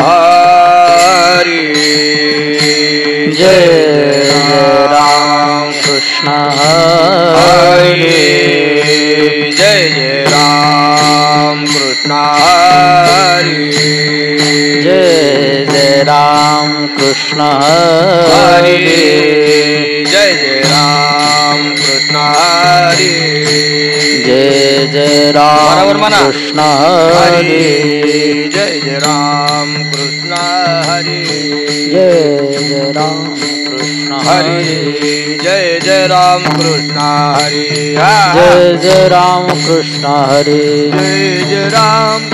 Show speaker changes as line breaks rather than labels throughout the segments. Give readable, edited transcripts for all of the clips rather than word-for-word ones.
हरी जय राम कृष्ण हरी जय राम कृष्ण हरी जय राम कृष्ण हरी जय राम कृष्ण हरी जय राम कृष्ण हरी जय राम कृष्ण हरी जय राम कृष्ण हरी जय राम कृष्ण हरी जय राम कृष्ण हरी जय राम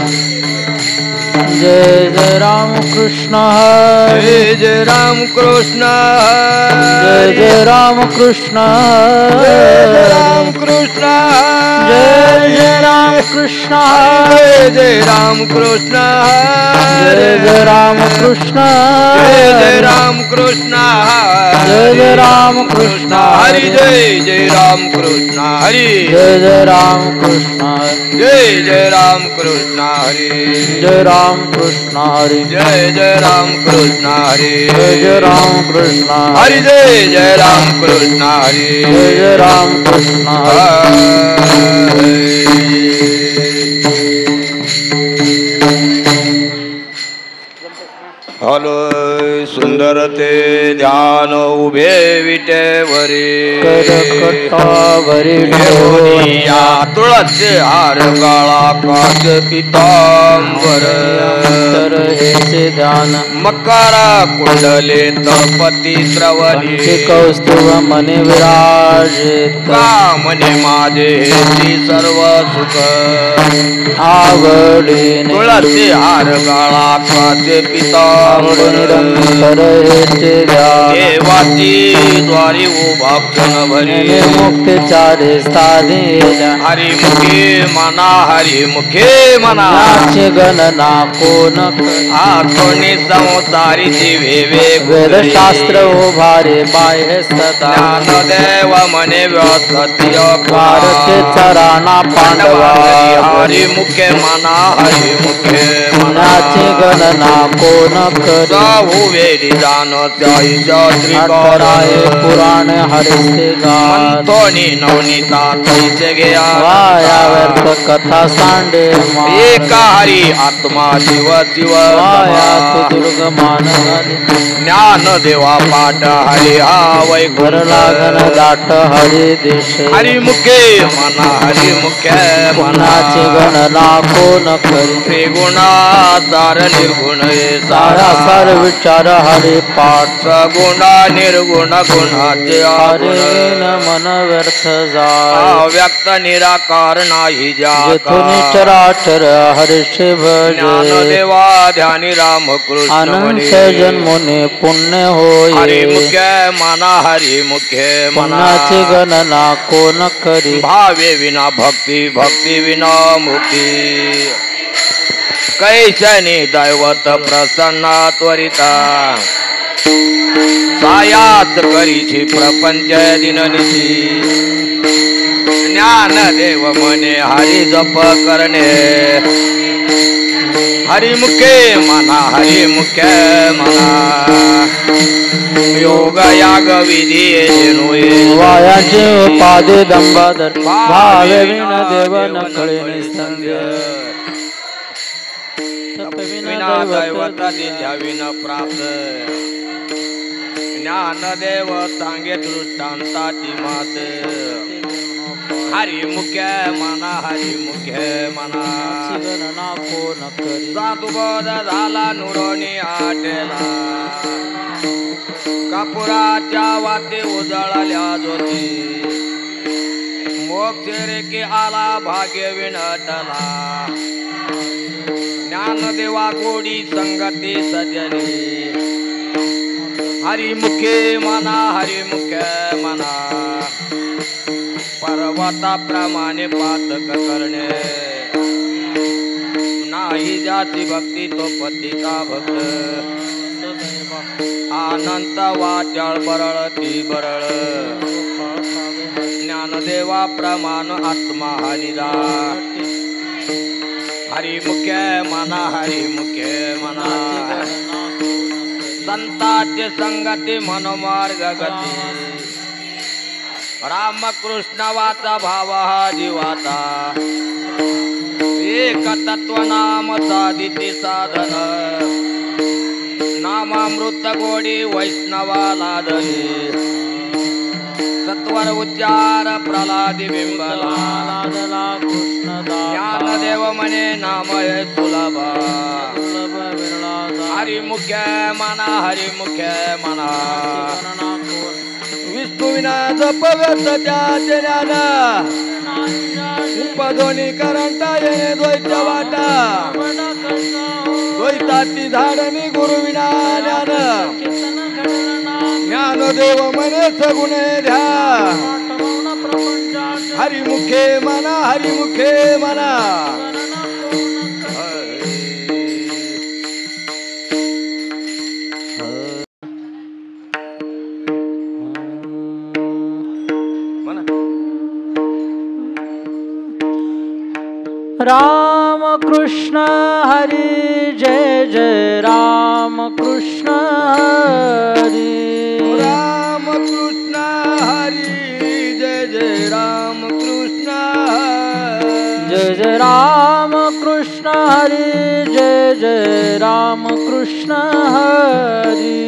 जय राम कृष्ण हरे जय राम कृष्ण जय राम कृष्ण जय राम कृष्ण जय राम कृष्ण जय राम कृष्ण जय राम कृष्ण जय राम कृष्ण जय राम कृष्ण हरि जय राम कृष्ण हरि जय राम कृष्ण जय राम कृष्ण हरि जय राम कृष्ण हरि जय राम कृष्ण हरि जय राम कृष्ण हरि जय राम कृष्ण हरि जय राम कृष्ण हलो सुंदर ते ध्यान उभे विटेवरी करकटावरी ठेवूया तुळस हार काळा काच पितांबर तर हेचे ध्यान मकारा कुंडले तपती श्रवणी कौस्तुभ मनी विराजित का मने माझे हेची सर्व सुख आवडीने तुळसी हार काळा काच पितांबर निरंतर हेचे ध्यान देवाची द्वारी उभा क्षण भरी मुक्ती चारे साधेला हरी मुखे मना हरी मुखे मना नाचे गणना कोण आठवणी संसारी जीवे वेद शास्त्र उभारे बाह्य सदा ज्ञानदेव मने व्यसत्य भारते चराणा पांडवा हरी मुखे मना हरी मुखे मनाचे गणना कोण करी वेदी जान त्रिकोराय पुराण हरिस्ते गाणी नवनीता तैसे घ्या वाया व्यर्थ कथा सांडे एका हरी आत्मा शिव शिव वाया दुर्ग मान ज्ञान देवा पाठ हरी हा वै घर लागन दाट हरी देश हरी मुखे मना हरी मुखे मनाचे गणना कोण करी त्रिगुणाधार निर्गुण सारा सार विचार हरे पाठ सगुणा निर्गुण गुणाचे हरे मन व्यर्थ जाय व्यक्त निराकार नाही जेथून चराचर हर्षे भज ज्ञान देवा ध्यानी राम कृष्ण अनंत जन्मोने पुण्य होय हरी मुख्य मना हरी मुख्य मनाची गणना कोण करी भावे विना भक्ती भक्ती विना मुक्ती कैसने दैवत प्रसन्न त्वरिता सायात करीची प्रपंच दिननिशी ज्ञान देव मने हरी जप करणे हरी मुखे मना हरी मुख्य मना योग याग विधी वायाचे पादे दंबादर भावे विन देव नकळे निसंग विना दैवता विना प्राप्त ज्ञानदेव सांगे दृष्टांताची मात हरी मुख्य मना हरी मुख्य मना साधुबोध झाला नुरोणी आटेला कापुराच्या वाते उजळल्या ज्योती मोक्ष रेखे आला भाग्य विनटला ज्ञानदेवा गोडी संगती सजली हरी मुखे मना हरी मुख्य मना पर्वताप्रमाणे पातक करणे नाही जाती भक्ती तो पतिता भक्त अनंत वाचाळ बरळ ती बरळ ज्ञानदेवा प्रमाण आत्मा हरिदा हरी मुख्य मना हरी मुख्य मना संताचे संगती मनोमार्ग गती रामकृष्ण वाचा भाव हा जीवाचा एक तत्व नाम साधिते साधन नामामृत गोडी वैष्णवाला धरी सत्वर उच्चार प्रल्हादी बिंबला ज्ञानदेव म्हणे नाम हे सुलभ हरी मुख्य मना हरी मुख्य मना विष्णू विना जप व्यर्थ त्याचे ज्ञान उपदोनी करंटा येणे द्वैत वाटा द्वैताची झाडणी गुरु विना ज्ञान ज्ञानदेव म्हणे सगुण ध्या हरी मुखे मना हरी मुखे मना
राम कृष्ण हरी जय जय राम कृष्ण हरी
राम कृष्ण हरी जय जय राम कृष्ण
जय जय राम कृष्ण हरी जय जय राम कृष्ण हरी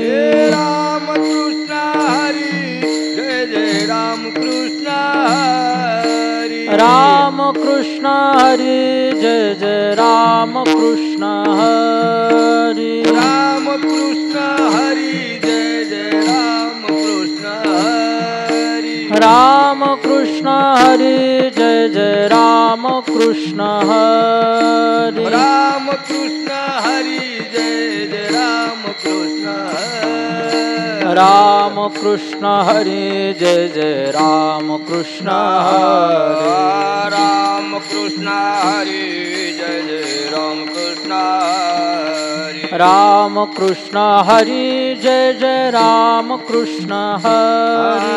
राम कृष्ण हरी जय जय राम कृष्ण हरी
राम कृष्ण हरी जय जय राम कृष्ण हरी
राम कृष्ण हरी जय जय राम कृष्ण हरी
राम कृष्ण हरी जय जय राम कृष्ण हरी
राम कृष्ण हरी जय जय राम कृष्ण हरी
राम कृष्ण हरी जय जय राम कृष्ण हरी
राम कृष्ण हरी जय जय राम कृष्ण हरी
राम कृष्ण हरी जय जय राम कृष्ण हरी
राम कृष्ण हरी जय जय राम कृष्ण हरी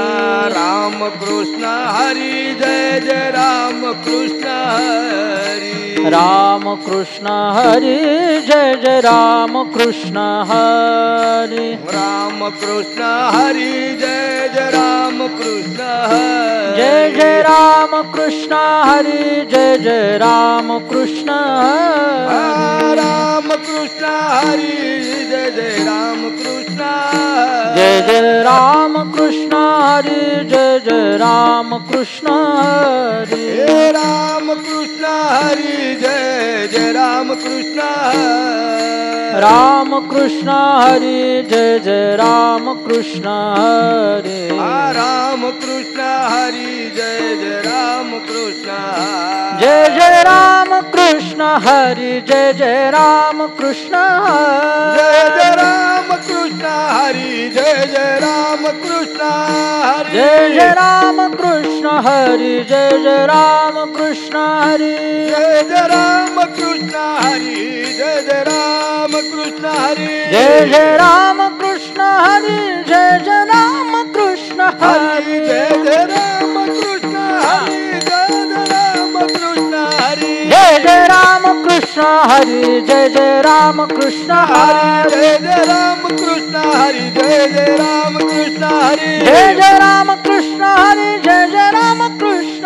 राम कृष्ण हरी जय जय राम कृष्ण हरी
राम कृष्ण हरी जय जय राम कृष्ण हरी
जय जय राम कृष्ण हरी जय जय राम कृष्ण हरी
राम कृष्ण हरी जय जय राम कृष्ण
जय जय राम कृष्ण हरी जय जय राम कृष्ण हरी
राम कृष्ण हरी जय जय राम कृष्ण
राम कृष्ण हरी जय जय राम कृष्ण हरी
राम कृष्ण हरी जय जय राम कृष्ण
जय जय राम कृष्ण हरी जय जय राम कृष्ण
जय जय राम कृष्ण हरी जय जय राम कृष्ण हरी
जय जय राम कृष्ण हरी जय जय राम कृष्ण हरी
जय जय राम कृष्ण हरी जय जय राम कृष्ण हरी
जय जय राम कृष्ण हरी जय जय राम कृष्ण हरी
जय जय राम कृष्ण हरी जय जय राम कृष्ण हरी
जय जय राम कृष्ण हरी जय जय राम कृष्ण हरी
जय जय राम कृष्ण हरी जय जय राम कृष्ण हरी
जय जय राम कृष्ण हरी जय जय राम कृष्ण
जय
हरी
जय राम कृष्ण हरी जय जय राम कृष्ण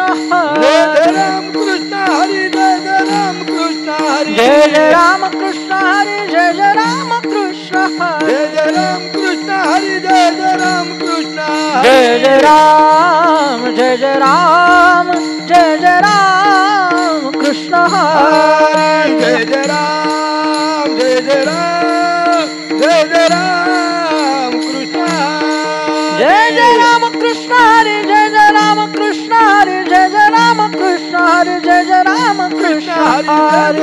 हरी
जय जय राम कृष्ण हरी जय जय राम कृष्ण हरी
जय जय राम कृष्ण हरी जय जय राम कृष्ण
जय जय राम जय जय राम जय जय राम कृष्ण हरी
जय जय राम जय जय राम जय जय राम कृष्ण
जय जय राम कृष्ण हरी जय जय राम कृष्ण हरी जय जय राम कृष्ण हरी जय जय राम कृष्ण हरी
राम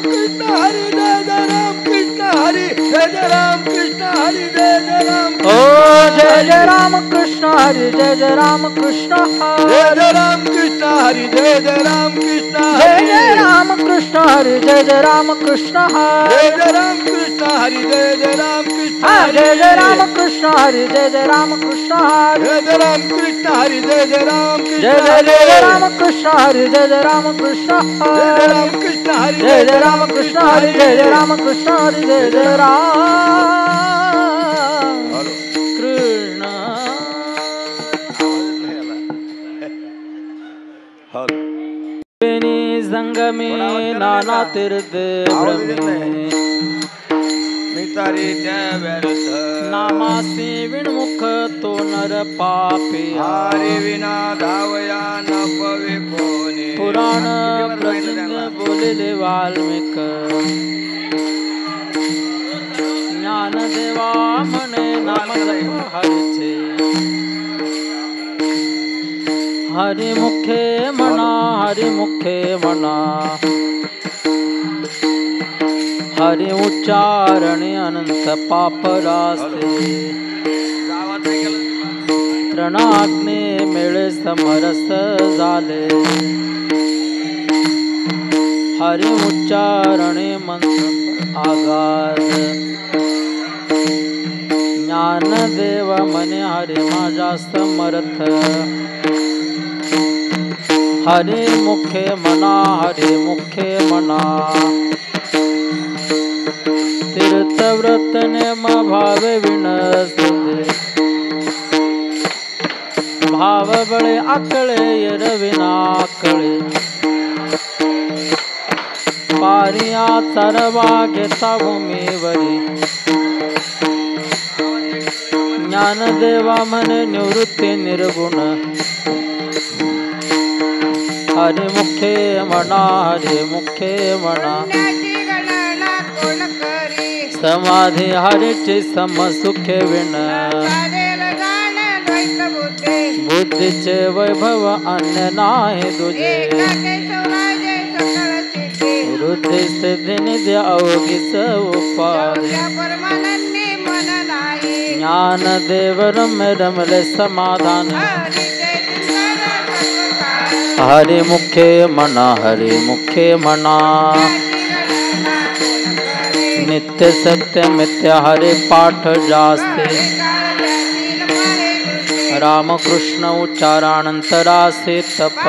कृष्ण हरी जय जय राम कृष्ण हरी जय जय राम कृष्ण हरी जय जय राम
ओ जय जय राम कृष्ण हरी जय जय राम कृष्ण हरी
जय जय राम कृष्ण हरी जय जय राम कृष्ण
जय जय राम कृष्ण हरी जय जय राम कृष्ण हरी
जय जय राम कृष्ण हरी जय जय राम कृष्ण
जय जय राम कृष्ण हरी जय जय राम कृष्ण हरी
जय जय राम कृष्ण हरी जय जय राम कृष्ण
जय जय राम कृष्ण हरी जय जय राम कृष्ण हरी
राम कृष्ण हरी
जय जय राम कृष्ण हरी जय जय राम कृष्ण हरी जय जय राम कृष्ण संगमे नाना तीर्थ ब्रह्मे नामासे विणमुख तो नर पापी
हरि विना धावया न पवे कोणी
पुराण प्रसिद्ध बोलिले वाल्मिक ज्ञानदेवा म्हणे नाम जप हरीचे हरि मुखे म्हणा हरि मुखे म्हणा हरि उच्चारणे अनंत पाप रास्ते तृणाग्ने मेळे समरस झाले हरि उच्चारणे मंत्र आगाध ज्ञानदेव मने हरि माझा समर्थ हरि मुखे मना हरि मुखे मना तीर्थ व्रत नेम भावे विनसते भाव बळे आकळे येरविना आकळे पारिया चरवा घेता भूमीवरी ज्ञानदेवा म्हणे निवृत्ती निर्गुण हरि मुखे म्हणा हरि मुखे म्हणा समाधी हरिची समसुखे विण बुद्धीचे वैभव अन्य नाही तुझे वृद्धी सिद्धी निधी अवघीच उपाधी ज्ञानदेव रम्य रमले समाधान हरि मुखे म्हणा हरि मुखे म्हणा नित्य सत्य मिथ्य हरि पाठ जास्ते रामकृष्ण उच्चारानंतरासे तप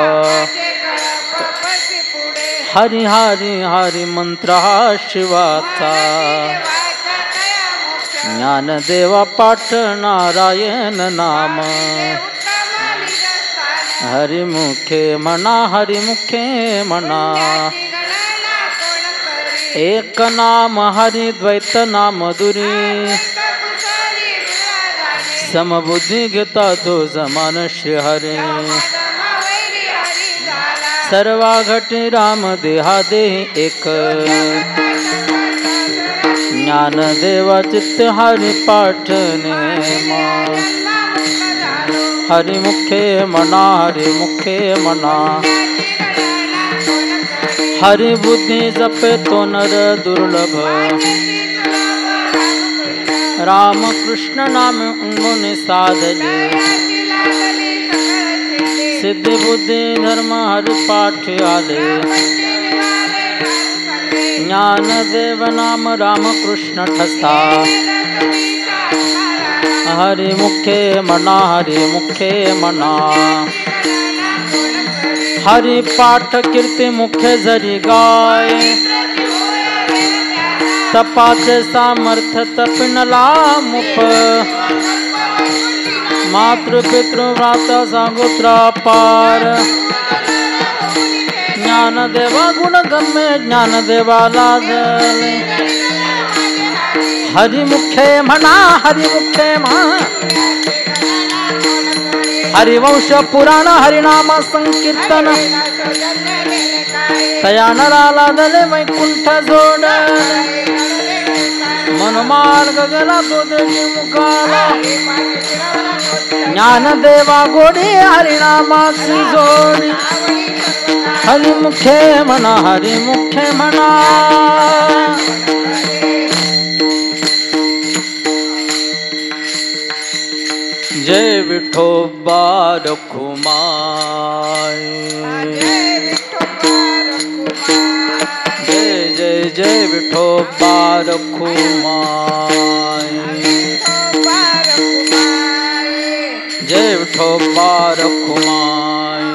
हरि हरि हरि मंत्र हा शिवाचा ज्ञानदेवा पाठ नारायण नाम हरि मुखे म्हणा हरि मुखे म्हणा एक नाम हरि द्वैत नाम दुरी समबुद्धी घेता तो समान श्री हरे सर्वा घटी राम देहा देही एक ज्ञान देवा चित्त हरि पाठ नेमा हरि मुखे मना हरि मुखे मना हरि बुद्धि जपे तो नर दुर्लभ राम कृष्ण नाम मुनि साधले सिद्धि बुद्धि धर्म हरि पाठ आले ज्ञान देव नाम राम कृष्ण ठसा हरि मुखे मना हरि मुखे मना हरि पाठ कीर्ति मुखे जरी गाय तपाचे सामर्थ्य तपिनला मुप मातृ पितृ व्राता सागोत्रा पार ज्ञान देवा गुण गम्य ज्ञान देवा लाजले हरि मुखे म्हणा हरि मुखे म्हणा हरिवंश पुराण हरिनाम संकीर्तन तया नराला दले वैकुंठ जोड मनमार्ग गेला तो देवी मुखाला ज्ञान देवा गोडी हरिनामाची जोडी हरि मुखे म्हणा हरि मुखे म्हणा जय विठोबा रखुमाई जय जय जय विठोबा
रखुमाई जय विठोबा रखुमाई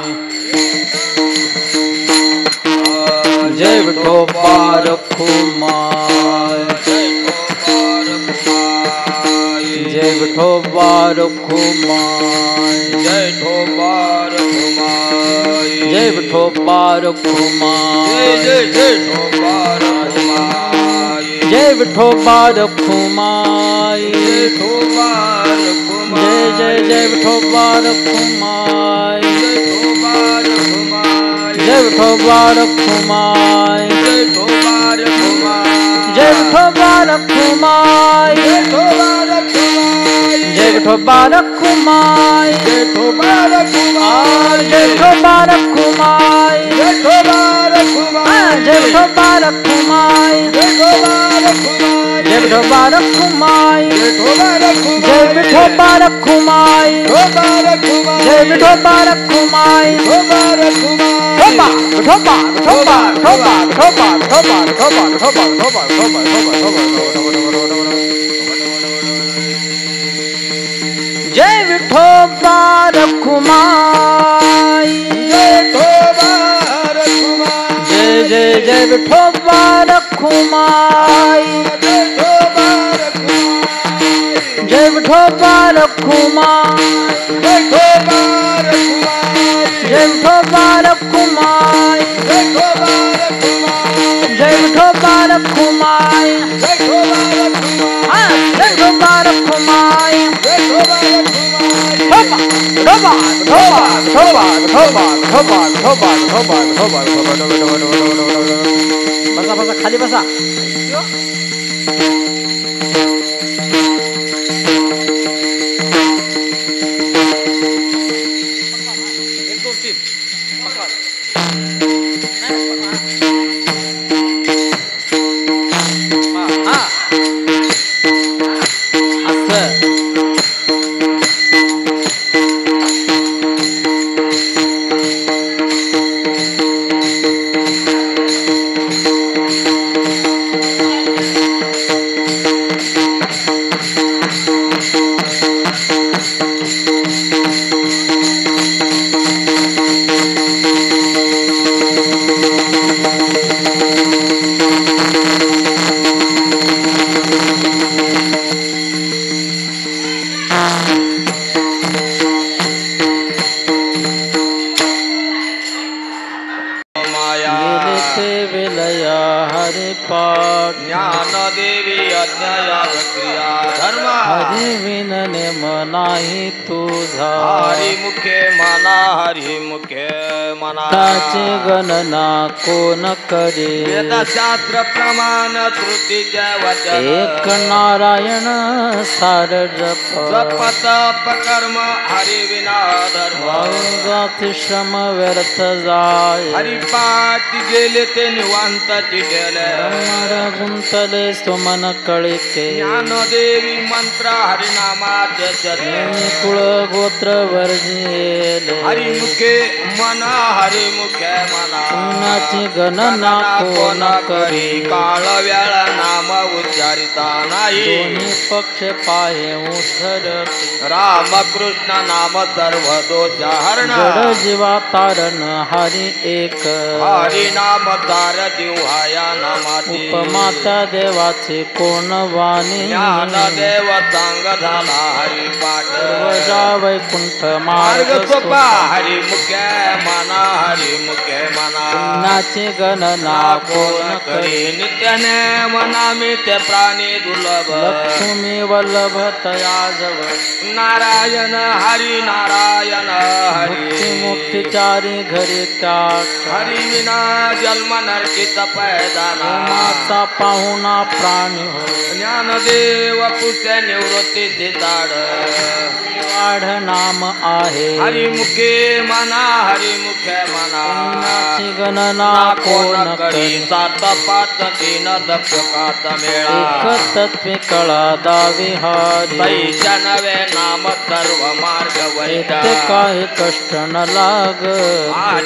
जय विठोबा रखुमाई जय विठोबा रखुमाई
जय विठोबा रखुमाई
जय विठोबा रखुमाई
जय विठोबा रखुमाई
जय विठोबा रखुमाई जय विठोबा रखुमाई जय विठोबा रखुमाई जय विठोबा रखुमाई जय विठोबा रखुमाई जय विठोबा रखुमाई जय विठोबा रखुमाई जय विठोबा रखुमाई जय विठोबा रखुमाई जय विठोबा रखुमाई जय विठोबा रखुमाई जय विठोबा रखुमाई जय जय जय विठोबा रखुमाई जय विठोबा रखुमाई जय विठोबा रखुमाई जय विठोबा रखुमाई जय विठोबा रखुमाई बसा बसा खाली बसा नाही तुझा
हरि मुखे मना हरि मुखे मना
त्याची गणना कोण करे
वेदशास्त्र प्रमाण श्रुतीचे वचन
एक नारायण सार जप
जपत कर्म हरि विना धर्म
जाती श्रम व्यर्थ जाय
हरिपाठ गेले ते निवांत चिटेले
मर गुंतले सुमन कळिते
ज्ञानदेवी मंत्र हरिनामाचे
कुळ गोत्र वर्जिले
हरिमुखे मना हरिमुखे मना
पुण्याची गणना कोण
करी काळ वेळ नाम उच्चारिता नाही
दोन्ही पक्ष पाहे उठरते
राम कृष्ण नाम सर्व दोष हरण
जड जीवा तारण हरी एक
हरि नाम तार जिव्हाया नामाची
उपमाता देवाचे कोण वाणी
ज्ञान देव सांग झाला हरिपाठ
सर्वजा वैकुंठ
मार्ग सोपा हरिमुखे मना हरिमुखे मना
पुण्याची गणना
कोण करी नित्याने मना मी ते प्राणी दुर्लभ
लक्ष्मी वल्लभ तया जवळ
नारायण हरी नारायण हरी
मुक्तिचारी घरी त्याग
हरी विना जन्म नरकित पैदा
नाचा पाहुणा प्राणी हो
ज्ञानदेव पुष्य निवृत्तीचे ताड
वाढ नाम आहे
हरिमुखे मना हरिमुखे
मुखे मना
पुण्याची गणना कोण करी
7 5 3 दक्षकात मेळा
एक तत्वे कळा दावी हारी
तैच्या नवे नाम सर्व मार्ग वैद्य
ते काही कष्ट न लाग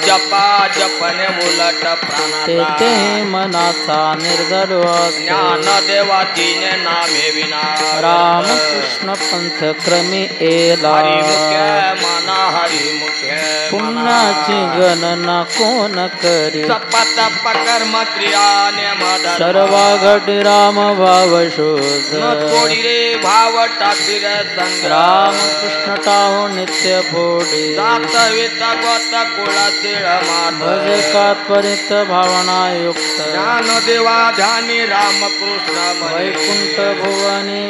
जपा जपने उलट प्राणाचा
ते मनाचा निर्धार
ज्ञान देवातीने नामे विना
राम कृष्ण पंथ क्रमी एला
हरी मुख्य मना हरी मुख्य
पुण्याची गणना कोण करी
तप तप कर्म क्रिया नेम
सर्वा घटी राम भाव शोध
तोडी रे भाव टाकी रे संग
राम कृष्ण टाहो नित्य फोडी
जात वित गोत कुळा तिळ मात
भज कात्परित भावना युक्त
ज्ञान देवा ध्यानी राम कृष्ण
वैकुंठ भुवनी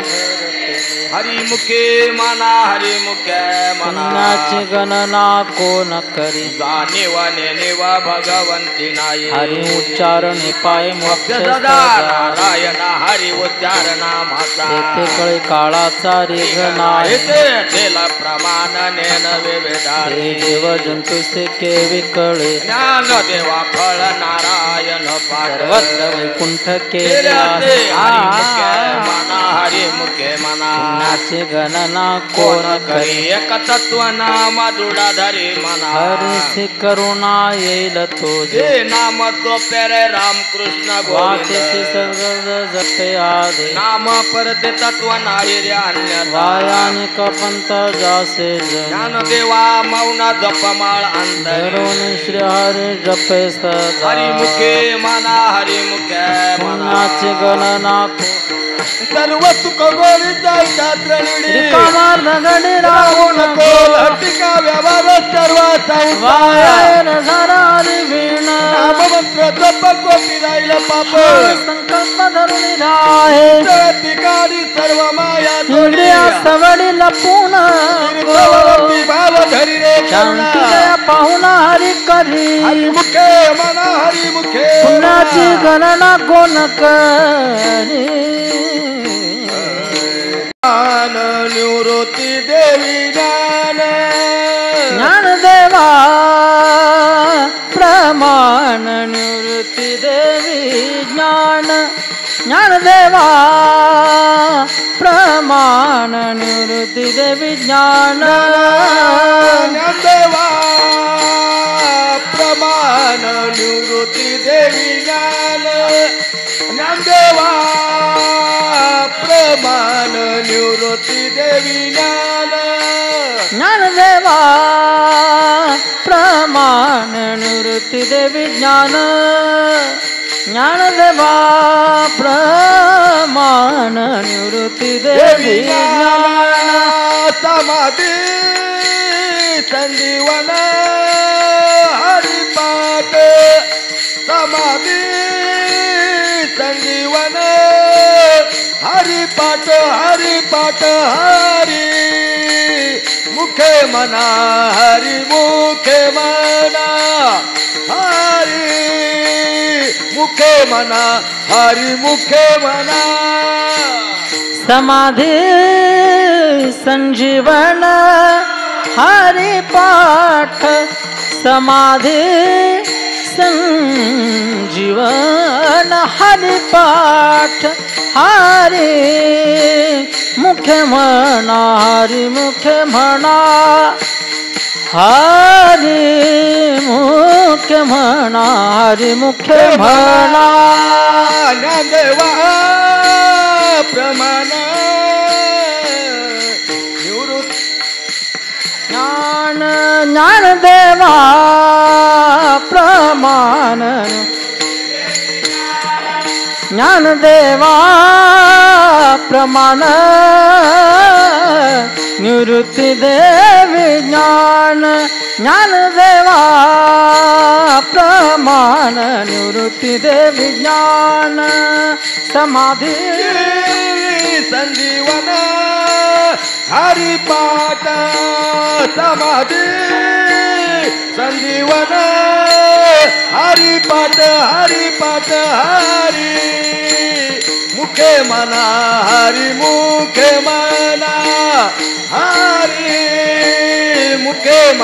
हरी मुखे मना हरी मुखे मना
पुण्याची गणना कोण करी
जाणीव नेनिव भगवंती नाही
हरी उच्चारणे पाय मोक्ष
सदा नारायण हरी उच्चारणा माता
तेथे कळे काळाचा रेघ नाही
तेल प्रमाण नेन विवेदा
हे देव जंतु से केवी कळे
ज्ञान देवा फळ नारायण
सर्वत्र वैकुंठ केले
हरी मुखे मना हरी मुखे मना
पुण्याची गणना कोण करी
एक तत्व नाम दुडाधरी मना
हरिसी करुणा येईल तुझे
नाम तो पेरे राम कृष्ण
वाचेसी सर्व जपे आदे
नाम परते तत्व नाही रे अन्य
वायाने कपंत जासे
ज्ञान देवा मौन जपमाळ अंतरून
श्री हरी जपे सदा
हरी मुखे मना हरी मुखे
पुण्याची गणना
सर्व सुख गोळी जायच्या
रिकामार्थ गडी राहून
टीका व्यवहार सर्व
वायर झाली वीण
नाममंत्र जप कोटी राहिल पाप
संकल्प धरून राहे
ठिकाणी सर्व माया
इंद्रिया सवडी लपून
भाव धरी रे
शांती दया पाहुन हरी करी
हरी मुखे मना हरी मुखे
पुण्याची गणना कोण करी
निवृत्ती देवी ज्ञान
ज्ञान देवा प्रमाण निवृत्ती देवी ज्ञान ज्ञान देवा प्रमाण निवृत्ती देवी ज्ञान
देवा प्रमाण निवृत्ती देवी ज्ञान ज्ञानदेवा प्रमाण निवृत्ती देवी ज्ञान
ज्ञानदेवा प्रमाण निवृत्ती देवी ज्ञान ज्ञानदेवा प्रमाण निवृत्ती देवी ज्ञान
समाधी संजीवन हरिपाठ समाधी संजीवन हरिपाठ हरिपाठ हरी मुखे मना हरि मुखे मना हरि मुखे मना हरि मुखे मना
समाधी संजीवन हरिपाठ समाधी संजीवन हरिपाठ हरि मुखे म्हणा हरि मुखे म्हणा हरि मुखे म्हणा हरि मुखे म्हणा
ज्ञानदेवा प्रमाण
ज्ञान ज्ञानदेवा प्रमाण ज्ञानदेवा प्रमाण निवृत्ती देवी ज्ञान ज्ञानदेवा प्रमाण निवृत्ती देवी ज्ञान समाधी
संजीवन हरिपाठ समाधी संजीवन हरिपाठ हरिपाठ हरि मुखे मना हरि मुखे मना हरि मुखे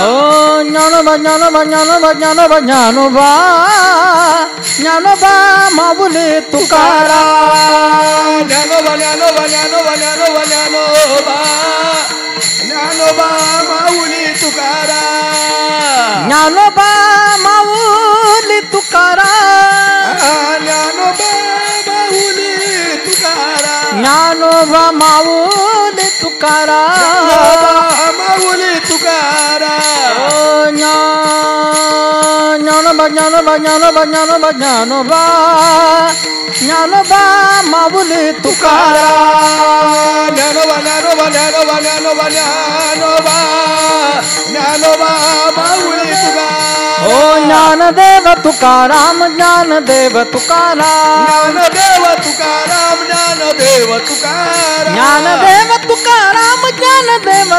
ओ ज्ञानोबा ज्ञानोबा ज्ञानोबा ज्ञानोबा ज्ञानोबा ज्ञानोबा माऊली तुकाराम
ज्ञानोबा ज्ञानोबा ज्ञानोबा ज्ञानोबा ज्ञानोबा ज्ञानोबा माऊली तुकाराम
ज्ञानोबा माऊली तुकाराम
ज्ञानोबा माऊली तुकाराम
ज्ञानोबा माऊली तुकाराम
माऊली तुकाराम
ओ ज्ञानोबा ज्ञानोबा ज्ञानोबा ज्ञानोबा ज्ञानोबा ज्ञानोबा माऊली तुकाराम
ज्ञानोबा ज्ञानोबा ज्ञानोबा ज्ञानोबा ज्ञानोबा ज्ञानोबा माऊली तुकाराम
ओ ज्ञानदेव तुकाराम ज्ञानदेव तुकाराम
ज्ञानदेव तुकाराम ज्ञानदेव तुकाराम
ज्ञानदेव तुकाराम ज्ञानदेव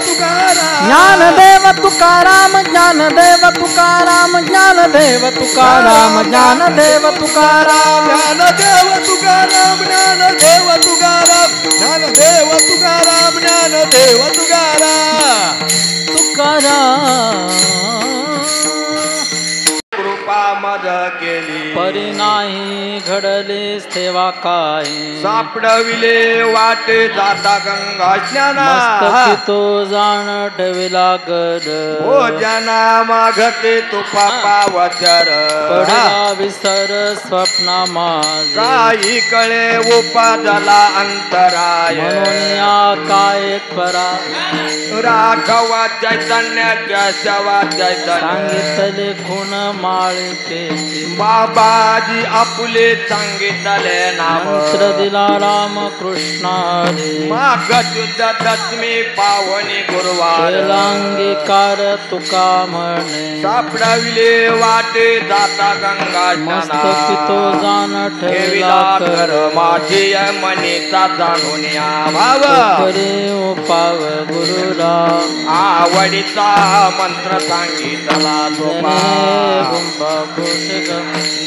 तुकाराम
ज्ञानदेव तुकाराम ज्ञानदेव तुकाराम
ज्ञानदेव तुकाराम ज्ञानदेव तुकाराम ज्ञानदेव तुकाराम
ज्ञानदेव तुकाराम ज्ञानदेव तुकाराम ज्ञानदेव तुकाराम ज्ञानदेव तुकाराम
तुकाराम
कृपा मज केली
परी नाही घडले सेवा काय
सापडविले वाटे जाता गंगा स्नाना
मस्तकी तो जाण ठेविला गड
हो जना मागते तुपा पावचर
पडला विसर स्वप्ना माझ
काही कळे उपादला अंतराय
म्हणून काय परा
राघवा चैतन्य केशवा चैतन्य
सांगितले खून माळके
बाबाजी आपुले सांगितले नाम
मंत्र दिला राम कृष्णारे
माग शुद्ध दशमी पावनी गुरुवार
अंगीकार तुका म्हणे
सापडविले वाटे जाता गंगा
मस्तकी तो जाण
ठेविला कर माझी मनीचा जाणून या भाव
करे उपाव गुरुरा
आवडीचा मंत्र सांगितला सोपा
गुंबा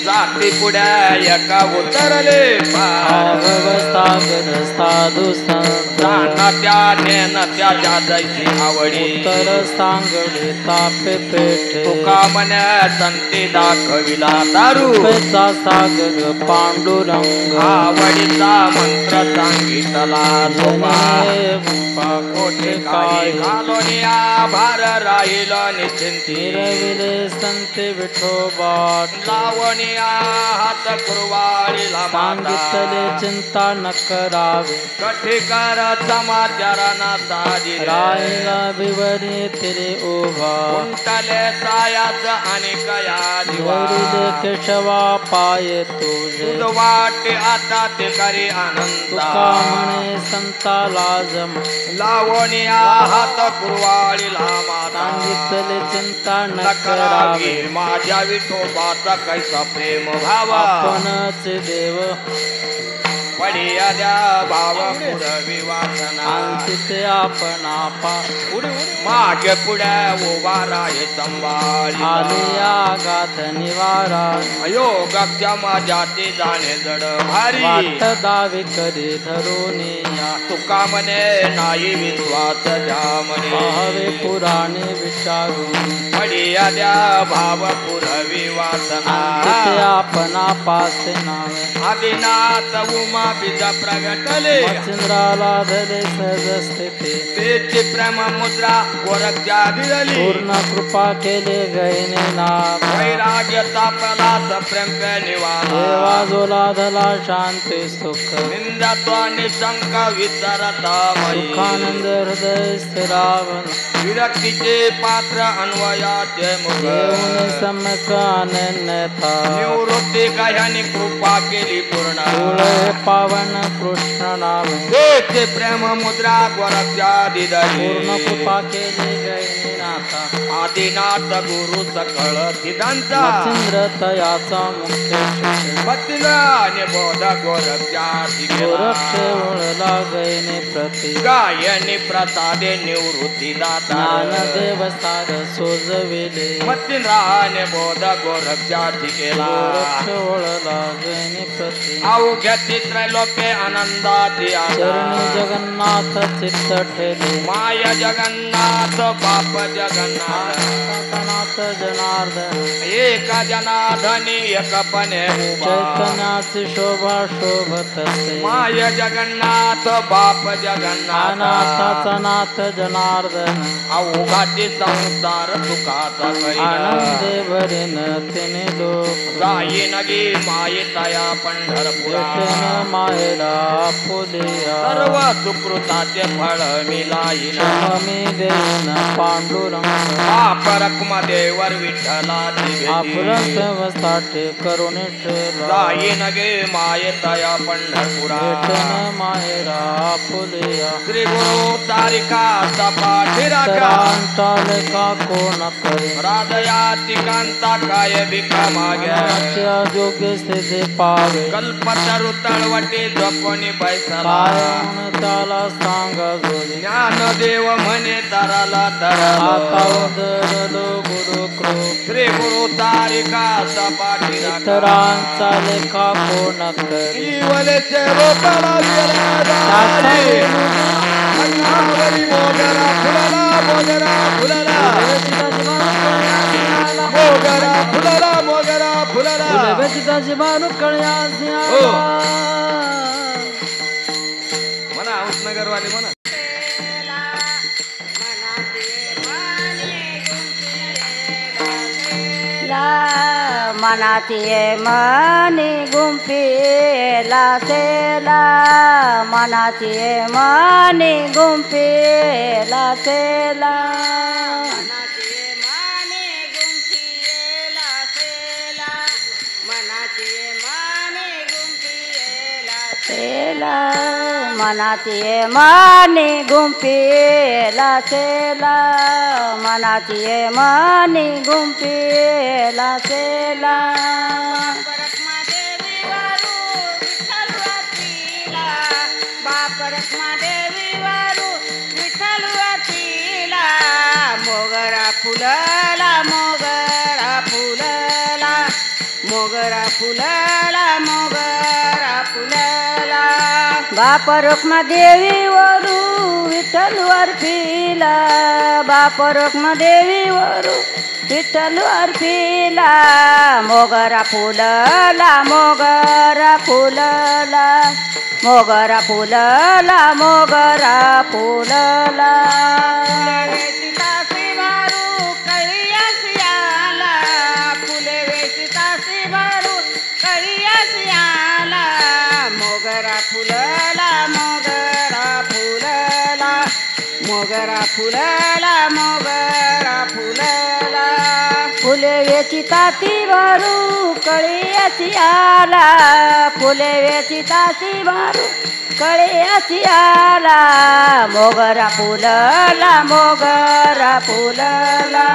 जाती पुढ्या एका उतरले
सागर साधू
जाण त्या नेन त्याच्या दैसी आवडी
तर सांगडे तापे पेठे
तुका म्हणे संती दाखविला दारू
पेचा सागर पांडुरंग
आवडीचा मंत्र सांगितला सोपा कोठे काही घालोनिया भार राहिल निश्चिंती
रविले संते विठोबा
लावनिया हात कुरवाडीला
सांगितले चिंता न करावे
कठीकार समाचाराना साधी
राहिला विवरे तिरे उभा
कुंटले सायाच आणि कया
वरिले केशवा पाय तुझे
तुझ वाटे आता ते करी आनंद
तुका म्हणे संता लाज
लावनिया हात कुरवाडीला माता
सांगितले चिंता न
करावी
करावे
माझ्या विठोबाचा कैसा प्रेम भावा
आपणच देव
पडिया द्या भाव पुरवी वासना
तिथे आपण आपा
मागे पुढे उभा राहे संभाळी
आलिया गाथ निवारा
अयोगाच्या माझ्याती जाणे जड भारी
वाट दावे करे धरून या
तुका म्हणे नाही विश्वास द्या म्हणे
हवे पुराणे विचारून
पडिया द्या भाव पुरवी वासना
तिथे आपण पासे नावे
आदिनाथ उमा पिता प्रगटले
मच्छिंद्राला धरे सहज स्थिती
तेची प्रेम मुद्रा गोरख्या दिली
पूर्ण कृपा केले गैने नाथ
वैराग्य तापलाच प्रेम निवाला
देवा जोला धला शांती सुख
निंदात्वा निशंक विचारता
सुखानंद हृदय स्थिरावन
विरक्तीचे पात्र अन्वयाचे मुख
देऊन सम्यक अनन्यथा
निवृत्ती कह्याने कृपा केली पूर्ण
तुळे पावन कृष्ण नाम
तेचे प्रेम मुद्रा गोरख्या दिदली
पूर्ण कृपा केली गैनी नाथा
आदिनाथ गुरु सकळ सिद्धांचा
मच्छिंद्र तयाचा मुख्य
मच्छिंद्राने बोध गोरक्षार्थी
गोरक्ष वळला गैने प्रति
गायने प्रसादे निवृत्ती दाता
ज्ञानदेव सार सोजविले
मच्छिंद्राने बोध गोरक्षार्थी केला
गोरक्ष वळला गैने प्रति
अवघ्या त्रैलोक्य आनंदाती
चरणी जगन्नाथ चित्त ठेले
माय जगन्नाथ बाप जगन्नाथ
नाथ जनार्दन
एका जनार्दनी एकपणे
चैतन्याची शोभा शोभत असे
माय जगन्नाथ बाप जगन्नाथ
नाथाचा नाथ जनार्दन
अवघाती संसार सुखाचा
आनंदे भरीन तिने लोक
जाई नगी माये तया पंढरपुरा
मायरा फुलिया
सर्व सुकृताचे फळ मिलाईन
मी देईन पांडुरंग
बाप रखमा देवर विठ्ठलाची
आपरसाठे करुणे ठेला
जाई नगे माये तया पंढरपुरा
मायरा फुलिया
श्री गुरु तारिका सपाठी राखा
का कोण करे
राधयाती कांता काय भिका माग्या
योग्य स्थिती पावे
कल्पतरु तळवटे जपोनी बैसला
त्याला सांगा जोडी
ज्ञानदेव म्हणे तराला तरलो
गुरु कृप
श्री गुरु तारिका सपाठी
इतरांचा लेखा कोण करी
जीवनेचे रोपाला मोगरा फुलला मोगरा फुलला मोगरा फुलला मोगरा फुलला
जीवाणू कळ्या
म्हणा उस्नगर वाले म्हणा
मनाती मनी गुंफेला सेला मनाती मनी गुंफेला सेला मनाती मनी गुंफेला सेला मनाती मनी गुंफेला सेला मोगरा फुलला मोगरा फुलला मोगरा फुलला मोगरा फुलला बाप रखमा देवीवरू विठ्ठलवर फिला बाप रखमा देवीवरू विठ्ठलवर फिला मोगरा फुलला मोगरा फुलला मोगरा फुलला मोगरा फुलला मोगरा फुलला मोगरा फुलला फुले वेची ताती भरू कळी आला फुले वेची ताती भरू कळी आला मोगरा फुलला मोगरा फुलला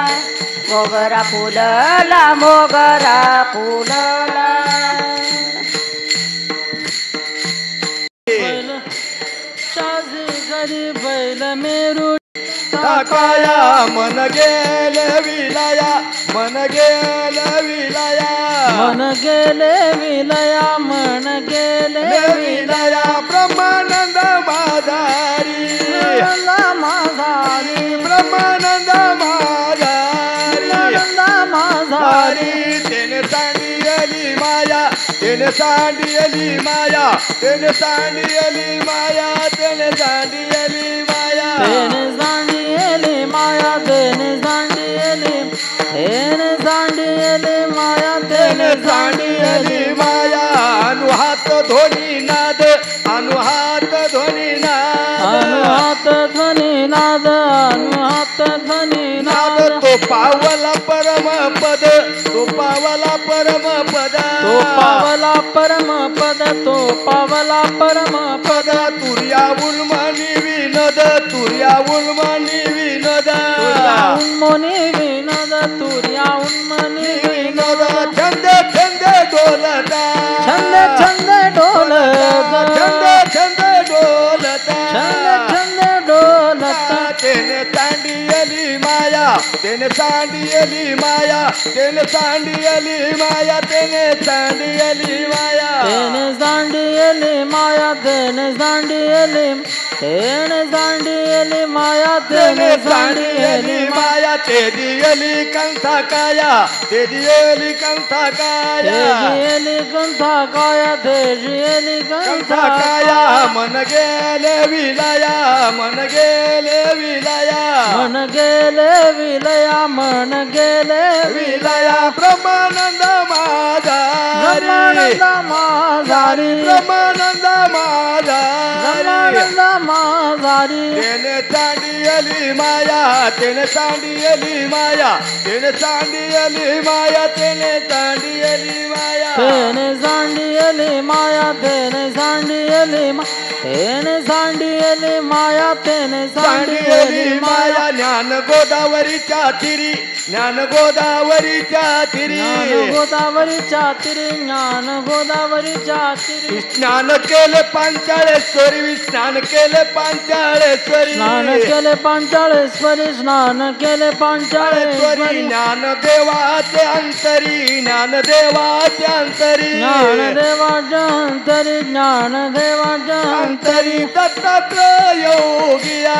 मोगरा फुलला मोगरा फुलला बैल मेरू
टाकाया मन गेले विलाया मन गेले विलाया
मन गेले विलया मन गेले
विलाया ब्रह्मानंद माधारी
माझारी
ब्रह्मानंद माधारी
माझारी
तेने सांडियली माया तेने सांडियली माया तेने सांडियली माया तेने सांडियली माया
तेने सांडियली माया तेने सांडियली तेने सांडियली माया तेने
सांडियली माया अनुहात ध्वनी नाद अनुहात ध्वनी नाद
अनुहात ध्वनी नाद अनुहात ध्वनी नाद
तो पावला परम पद तो पावला परम पद
तो पावला परम पद तो पावला परम पद
तुर्या उन्मानी विनोद तुर्या उन्मानी विनोद
उन्मनी विनोद तुर्या उन्मनी विनोद
छंद छंद डोलता
छंद छंद डोलता
छंद छंद डोलता
छंद छंद डोलता
तेने तांडियली माया तेने सांडियली माया तेने सांडियली माया तेने सांडियली माया
तेने सांडियली माया तेने सांडियली तेने सांडियली माया तेने सांडियली
माया ते दियली कंथा काया ते दियली कंथा काया
तेजियली कंथा काया तेजियली
कंथा काया मन गेले विलया मन गेले विलया
मन गेले विलया मन गेले
विलया ब्रह्मानंद माझारी
ब्रह्मानंद माझारी
ब्रह्मानंद माझारी
ब्रह्मानंद माझारी
तेने सांडियली माया तेने सांडियली माया तेने सांडियली माया तेने सांडियली माया
तेने सांडियली माया तेने सांडियली तेने सांडियली माया तेने
सांडियली माया ज्ञान गोदावरीच्या तिरी ज्ञान गोदावरीच्या तिरी
गोदावरीच्या तिरी ज्ञान गोदावरीच्या तिरी
स्नान केले पांचाळेश्वरी स्नान केले पांचाळेश्वरी
स्नान केले पांचाळेश्वरी स्नान केले पांचाळेश्वरी
ज्ञान देवाचे अंतरी ज्ञान देवाचे अंतरी
ज्ञान देवाच्या अंतरी ज्ञान देवाच्या
अंतरी दत्तात्रय योगिया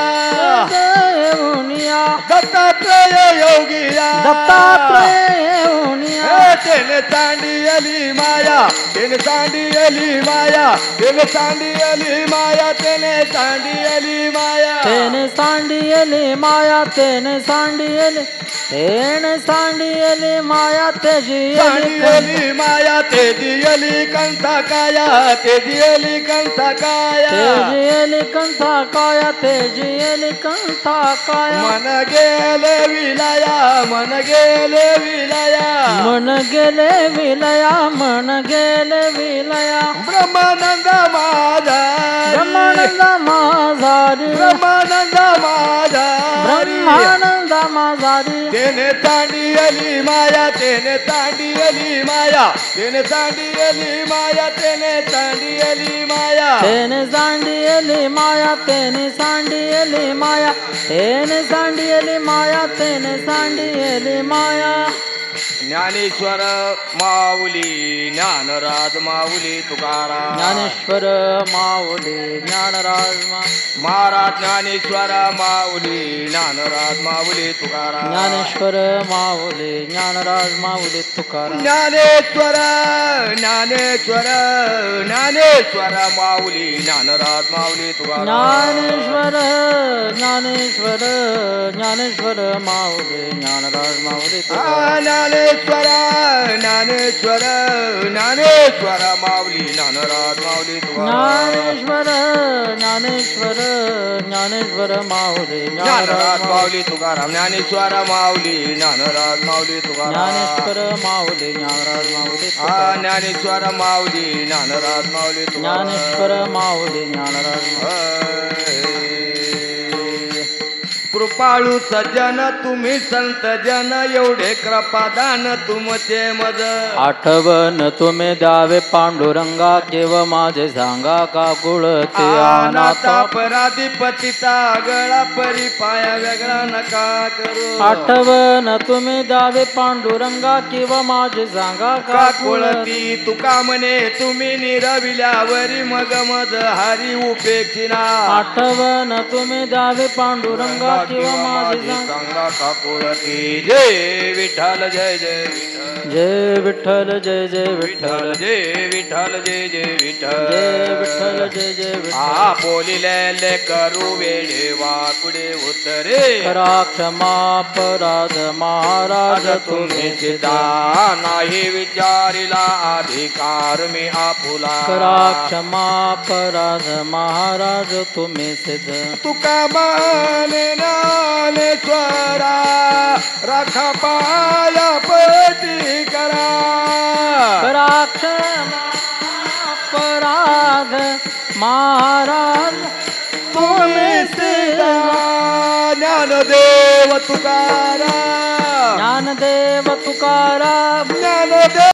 दत्तात्रय योगिया
दत्तात्रय योगिया
तेने सांडियली माया तेने सांडियली माया तेने सांडियली माया तेने सांडियली माया
तेने सांडियली माया तेने सांडियली तेने सांडियली माया
सांडियली माया ते दियली कंथा काया ते दियली कंथा काया
तेजियली कंथा काया तेजियली कंथा काया
मन गेले विलया मन गेले विलया
मन गेले विलया मन गेले विलया
ब्रह्मानंद माझारी
ब्रह्मानंद माझारी
ब्रह्मानंद माझारी
ब्रह्मानंद माझारी
तेने सांडियली माया तेने सांडियली माया तेने सांडियली माया तेने सांडियली माया
तेने सांडियली माया तेने सांडियली माया तेने सांडियली माया तेने सांडियली माया
ज्ञानेश्वर माऊली ज्ञानराज माऊली तुकाराम
ज्ञानेश्वर माऊली ज्ञानराज
महाराज ज्ञानेश्वर माऊली ज्ञानराज माऊली तुकाराम
ज्ञानेश्वर माऊली ज्ञानराज माऊली तुकाराम
ज्ञानेश्वर ज्ञानेश्वर ज्ञानेश्वर माऊली ज्ञानराज माऊली तुकाराम
ज्ञानेश्वर ज्ञानेश्वर ज्ञानेश्वर माऊली ज्ञानराज माऊली तुकाराम
ज्ञानेश्वर ज्ञानेश्वर ज्ञानेश्वर माऊली ज्ञानराज माऊली
ज्ञानेश्वर ज्ञानेश्वर ज्ञानेश्वर माऊली
ज्ञानराज माऊली तुकाराम ज्ञानेश्वर माऊली ज्ञानराज माऊली तुकाराम
ज्ञानेश्वर माऊली ज्ञानराज माऊली
ज्ञानेश्वर माऊली ज्ञानराज माऊली
ज्ञानेश्वर माऊली ज्ञानराज
कृपाळू सज्जन तुम्ही संत जन एवढे कृपादान तुमचे मज
आठवण तुम्ही द्यावे पांडुरंगा केव माझे सांगा का कुळते अनाथ
अपराधी पतिता गळा परी पाया वेगळा नका करू
आठवण तुम्ही द्यावे पांडुरंगा केव माझे सांगा
का कुळती तुका म्हणे तुम्ही निरविल्यावरी मग मज हरी उपेक्षिना
आठवण तुम्ही द्यावे पांडुरंगा किंवा माझे
सांगा का कुळती जय विठ्ठल जय जय
जय विठ्ठल जय जय विठ्ठल
जय विठ्ठल जय जय विठ्ठल
जय विठ्ठल जय जय
विठ्ठल बोलिले करू वेळे वाकुडे उतरे
करा क्षमा अपराध महाराज तुम्ही
सिद्धा नाही विचारिला अधिकार मी आपुला
करा क्षमा अपराध महाराज तुम्ही सिद्ध
तुका माने ज्ञानेश्वरा राखा पाया पटी करा
क्षमा अपराध महाराज तुम्ही सिद्ध
ज्ञानदेव तुकाराम
ज्ञानदेव तुकाराम
ज्ञानदेव